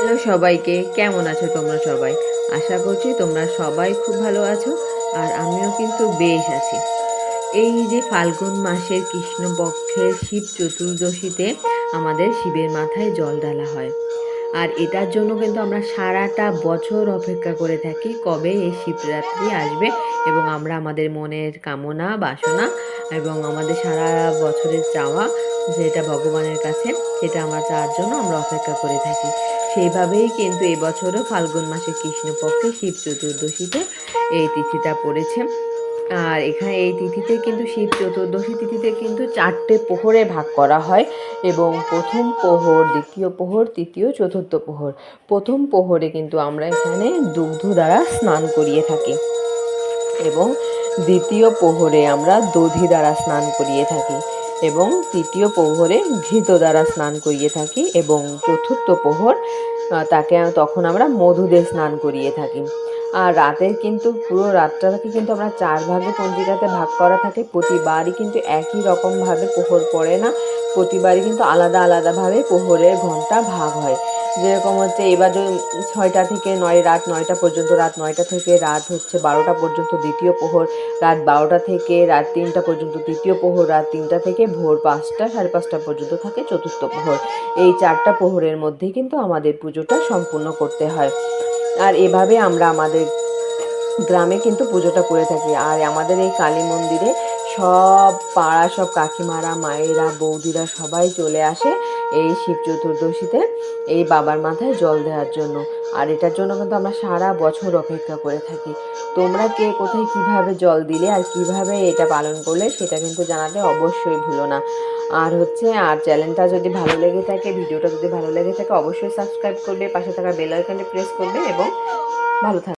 Hello সবাইকে, কেমন আছো তোমরা সবাই? আশা করছি তোমরা সবাই খুব ভালো আছো আর আমিও কিন্তু বেশ আছি। এই যে ফাল্গুন মাসের কৃষ্ণপক্ষের শিব চতুর্দশীতে আমাদের শিবের মাথায় জল ঢালা হয়। আর এটার জন্য কিন্তু আমরা সারাটা বছর অপেক্ষা করে থাকি কবে এই শিবরাত্রি আসবে এবং আমরা আমাদের মনের কামনা বাসনা এবং আমাদের সারা বছরের চাওয়া যেটা ভগবানের কাছে সেটা আমরা চাওয়ার জন্য আমরা অপেক্ষা করে থাকি। সেইভাবেই কিন্তু এবছরও ফাল্গুন মাসের কৃষ্ণপক্ষে শিব চতুর্দশীতে এই তিথিটা পড়েছে। আর এখানে এই তিথিতে কিন্তু শিব চতুর্দশী তিথিতে কিন্তু 4টে প্রহরে ভাগ করা হয় এবং প্রথম প্রহর, দ্বিতীয় প্রহর, তৃতীয়, চতুর্থ প্রহর। প্রথম প্রহরে কিন্তু আমরা এখানে দুগ্ধ দ্বারা স্নান করিয়ে থাকি এবং দ্বিতীয় প্রহরে আমরা দধি দ্বারা স্নান করিয়ে থাকি এবং তৃতীয় প্রহরে ঘৃত দ্বারা স্নান করিয়ে থাকি এবং চতুর্থ প্রহর তাকে তখন আমরা মধু দিয়ে স্নান করিয়ে থাকি। আর রাতের কিন্তু পুরো রাতটাকে কিন্তু আমরা 4 ভাগে পঞ্জিকাতে ভাগ করা থাকে। প্রতিবারই কিন্তু একই রকমভাবে প্রহর পড়ে না, প্রতিবারই কিন্তু আলাদা আলাদাভাবে প্রহরের ঘন্টা ভাগ হয়। যেরকম হচ্ছে এবার 6টা থেকে 9, রাত 9টা পর্যন্ত, রাত 9টা থেকে রাত হচ্ছে 12টা পর্যন্ত দ্বিতীয় প্রহর, রাত 12টা থেকে রাত 3টা পর্যন্ত তৃতীয় প্রহর, রাত 3টা থেকে ভোর 5টা 5:30 পর্যন্ত থাকে চতুর্থ প্রহর। এই 4টা প্রহরের মধ্যেই কিন্তু আমাদের পুজোটা সম্পূর্ণ করতে হয়। আর এভাবে আমরা আমাদের গ্রামে কিন্তু পুজোটা করে থাকি। আর আমাদের এই কালী মন্দিরে সব পাড়া, সব কাকিমারা, মায়েরা, বৌদিরা সবাই চলে আসে এই শিব চতুর্দশীতে এই বাবার মাথায় জল দেওয়ার জন্য। আর এটার জন্য কিন্তু আমরা সারা বছর অপেক্ষা করে থাকি। তোমরা কে কোথায় কিভাবে জল দিলে আর কিভাবে এটা পালন করলে সেটা কিন্তু জানাতে অবশ্যই ভুলো না। আর চ্যানেলটা যদি ভালো লেগে থাকে, ভিডিওটা যদি ভালো লেগে থাকে অবশ্যই সাবস্ক্রাইব করবে, পাশে থাকা বেল আইকনটি প্রেস করবে এবং ভালো থাকবে।